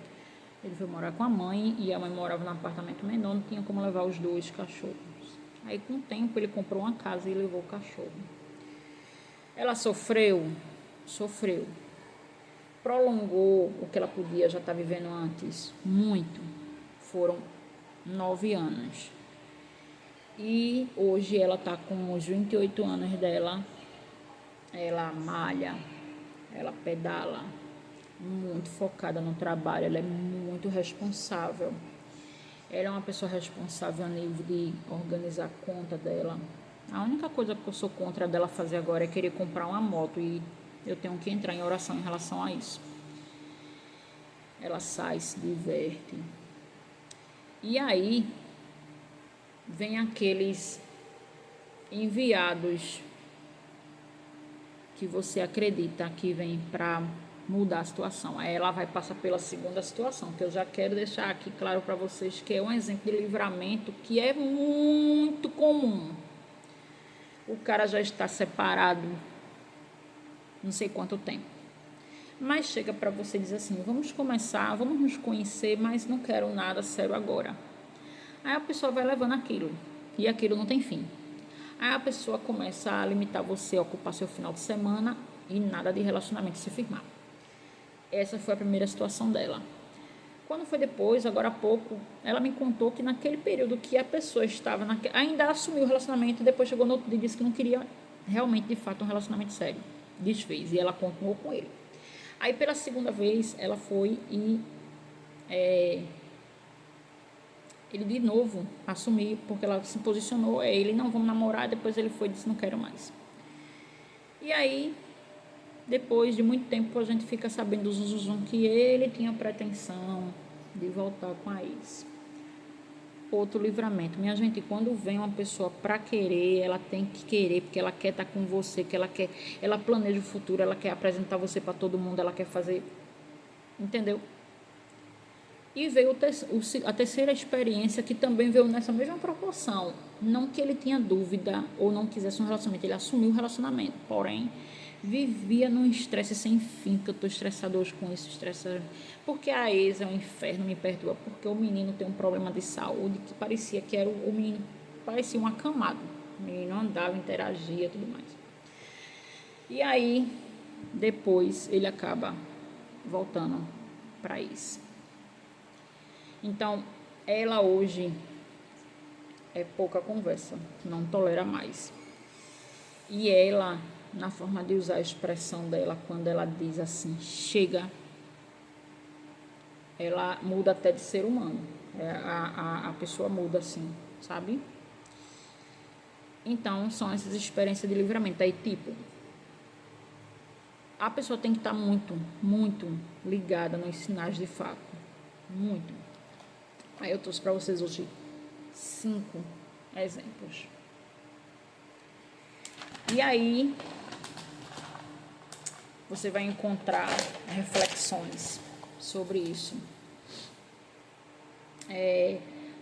[SPEAKER 1] Ele foi morar com a mãe e a mãe morava num apartamento menor, não tinha como levar os dois cachorros. Aí, com o tempo, ele comprou uma casa e levou o cachorro. Ela sofreu, prolongou o que ela podia já estar vivendo antes, muito. Foram 9 anos. E hoje ela está com os 28 anos dela. Ela malha, ela pedala, muito focada no trabalho, ela é muito responsável. Ela é uma pessoa responsável a nível de organizar a conta dela. A única coisa que eu sou contra dela fazer agora é querer comprar uma moto, e eu tenho que entrar em oração em relação a isso. Ela sai, se diverte. E aí vem aqueles enviados que você acredita que vem para mudar a situação. Aí ela vai passar pela segunda situação, que eu já quero deixar aqui claro para vocês que é um exemplo de livramento que é muito comum. O cara já está separado não sei quanto tempo, mas chega para você e diz assim: vamos começar, vamos nos conhecer, mas não quero nada sério agora. Aí a pessoa vai levando aquilo, e aquilo não tem fim. Aí a pessoa começa a limitar você a ocupar seu final de semana e nada de relacionamento se firmar. Essa foi a primeira situação dela. Quando foi depois, agora há pouco, ela me contou que naquele período que a pessoa estava, ainda assumiu o relacionamento, e depois chegou no outro dia e disse que não queria realmente, de fato, um relacionamento sério. Desfez, e ela continuou com ele. Aí, pela segunda vez, ela foi e ele de novo assumiu, porque ela se posicionou, ele, não, vamos namorar, depois ele foi e disse, não quero mais. E aí, depois de muito tempo, a gente fica sabendo do zuzuzum que ele tinha pretensão de voltar com a ex. Outro livramento. Minha gente, quando vem uma pessoa para querer, ela tem que querer, porque ela quer estar com você, que ela planeja o futuro, ela quer apresentar você para todo mundo, ela quer fazer, entendeu? E veio a terceira experiência, que também veio nessa mesma proporção. Não que ele tinha dúvida ou não quisesse um relacionamento, ele assumiu o relacionamento, porém vivia num estresse sem fim, que eu estou estressado hoje com isso, estressado, porque a ex é um inferno, me perdoa, porque o menino tem um problema de saúde, que parecia que era o menino, parecia um acamado, o menino andava, interagia, tudo mais. E aí, depois, ele acaba voltando para ex. Então, ela hoje é pouca conversa, não tolera mais. E ela, na forma de usar a expressão dela, quando ela diz assim, chega, ela muda até de ser humano. A pessoa muda assim, sabe? Então, são essas experiências de livramento. Aí, tipo, a pessoa tem que estar muito, muito ligada nos sinais de fato. Muito. Aí eu trouxe para vocês hoje 5 exemplos. E aí, você vai encontrar reflexões sobre isso.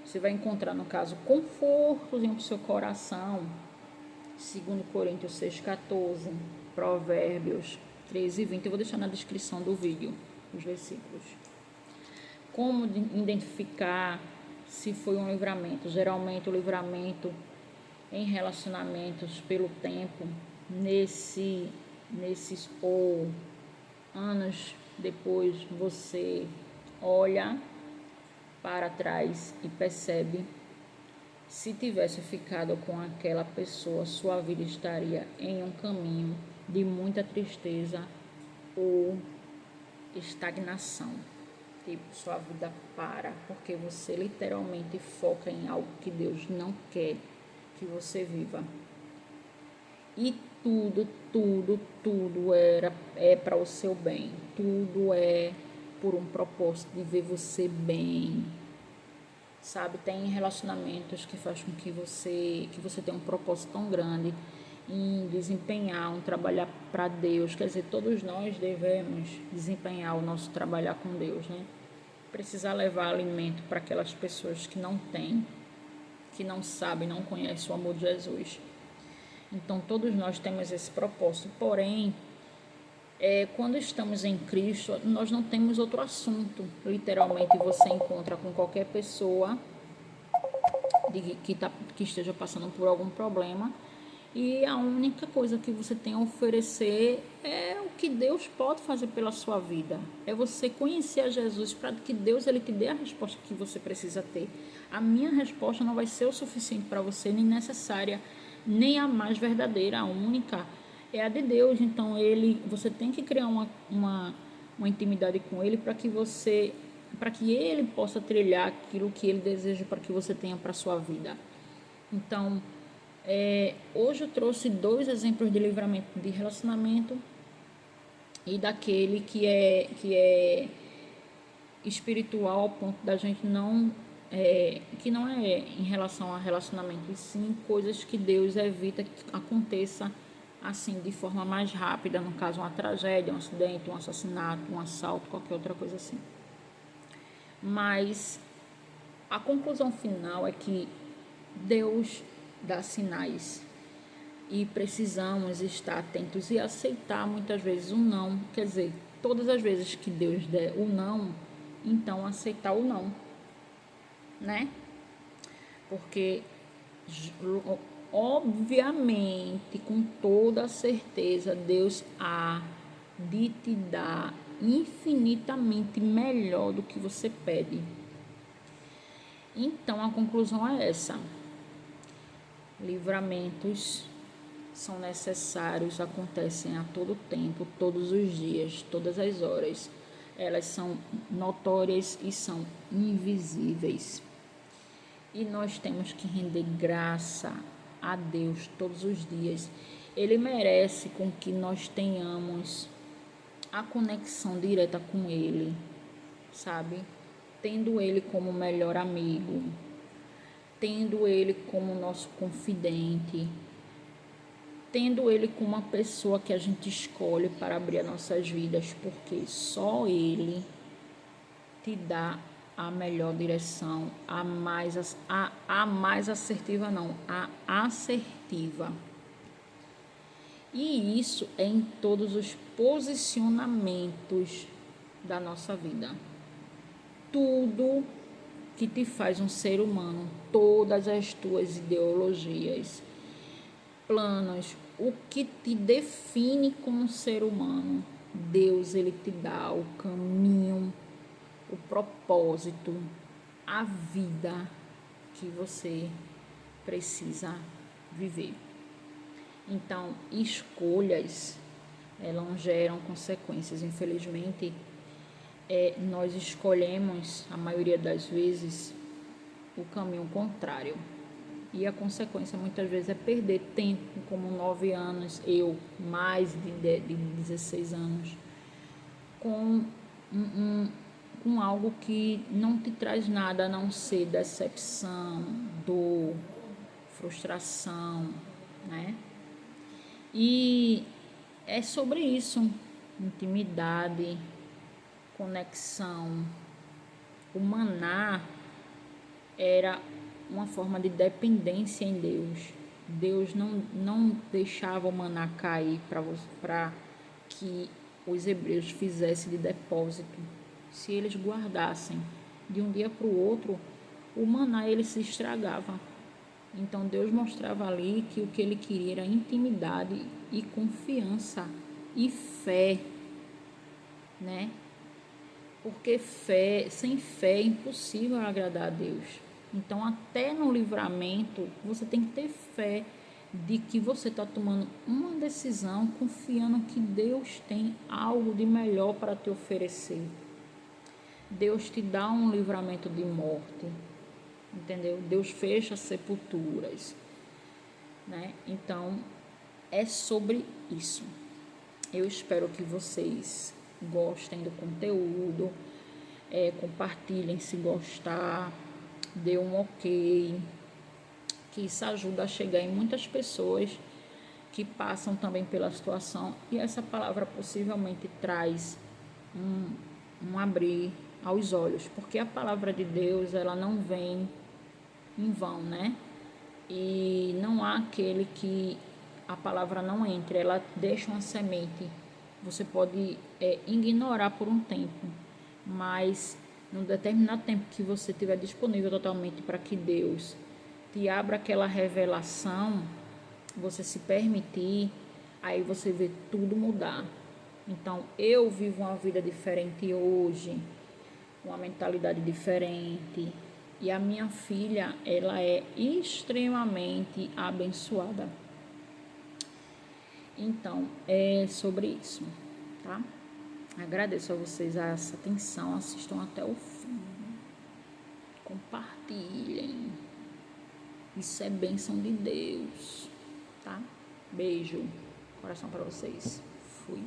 [SPEAKER 1] Você vai encontrar, no caso, confortozinho para o seu coração. 2 Coríntios 6,14, Provérbios 13:20. Eu vou deixar na descrição do vídeo os versículos. Como identificar se foi um livramento? Geralmente o livramento em relacionamentos pelo tempo, nesses ou anos depois, você olha para trás e percebe, se tivesse ficado com aquela pessoa, sua vida estaria em um caminho de muita tristeza ou estagnação. Tipo, sua vida para, porque você literalmente foca em algo que Deus não quer que você viva. E tudo é para o seu bem. Tudo é por um propósito de ver você bem. Sabe, tem relacionamentos que faz com que você tenha um propósito tão grande em desempenhar, trabalhar para Deus. Quer dizer, todos nós devemos desempenhar o nosso trabalhar com Deus, né? Precisar levar alimento para aquelas pessoas que não têm, que não sabem, não conhecem o amor de Jesus. Então, todos nós temos esse propósito. Porém, quando estamos em Cristo, nós não temos outro assunto. Literalmente, você encontra com qualquer pessoa que esteja passando por algum problema, e a única coisa que você tem a oferecer é o que Deus pode fazer pela sua vida. É você conhecer a Jesus para que Deus ele te dê a resposta que você precisa ter. A minha resposta não vai ser o suficiente para você, nem necessária, nem a mais verdadeira. A única é a de Deus. Então você tem que criar uma intimidade com Ele para que Ele possa trilhar aquilo que Ele deseja para que você tenha para a sua vida. Então, hoje eu trouxe 2 exemplos de livramento de relacionamento e daquele que é espiritual ao ponto da gente que não é em relação a relacionamento, e sim coisas que Deus evita que aconteça assim, de forma mais rápida, no caso uma tragédia, um acidente, um assassinato, um assalto, qualquer outra coisa assim. Mas a conclusão final é que Deus dá sinais e precisamos estar atentos e aceitar muitas vezes o não. Quer dizer, todas as vezes que Deus der o não, então aceitar o não, né? Porque obviamente, com toda certeza, Deus há de te dar infinitamente melhor do que você pede. Então a conclusão é essa: livramentos são necessários, acontecem a todo tempo, todos os dias, todas as horas. Elas são notórias e são invisíveis. E nós temos que render graça a Deus todos os dias. Ele merece com que nós tenhamos a conexão direta com Ele, sabe? Tendo Ele como melhor amigo, tendo Ele como nosso confidente, tendo Ele como uma pessoa que a gente escolhe para abrir as nossas vidas, porque só Ele te dá a melhor direção, a mais assertiva não, a assertiva. E isso é em todos os posicionamentos da nossa vida. Tudo que te faz um ser humano, todas as tuas ideologias, planos, o que te define como ser humano, Deus, ele te dá o caminho, o propósito, a vida que você precisa viver. Então, escolhas, elas geram consequências. Infelizmente, nós escolhemos, a maioria das vezes, o caminho contrário. E a consequência, muitas vezes, é perder tempo, como 9 anos, eu, mais de 16 anos, com com algo que não te traz nada a não ser decepção, dor, frustração, né? E é sobre isso: intimidade, conexão. O maná era uma forma de dependência em Deus. Deus não deixava o maná cair para que os hebreus fizessem de depósito. Se eles guardassem de um dia para o outro, o maná ele se estragava. Então Deus mostrava ali que o que ele queria era intimidade e confiança e fé, né? Porque sem fé é impossível agradar a Deus. Então até no livramento você tem que ter fé de que você está tomando uma decisão confiando que Deus tem algo de melhor para te oferecer. Deus te dá um livramento de morte, entendeu? Deus fecha sepulturas, né? Então, é sobre isso. Eu espero que vocês gostem do conteúdo, compartilhem se gostar, dê um ok, que isso ajuda a chegar em muitas pessoas que passam também pela situação, e essa palavra possivelmente traz um abrir aos olhos, porque a palavra de Deus, ela não vem em vão, né? E não há aquele que a palavra não entre, ela deixa uma semente. Você pode ignorar por um tempo, mas num determinado tempo que você estiver disponível totalmente para que Deus te abra aquela revelação, você se permitir, aí você vê tudo mudar. Então, eu vivo uma vida diferente hoje, uma mentalidade diferente, e a minha filha, ela é extremamente abençoada. Então, é sobre isso, tá? Agradeço a vocês essa atenção, assistam até o fim, compartilhem, isso é bênção de Deus, tá? Beijo, coração para vocês, fui.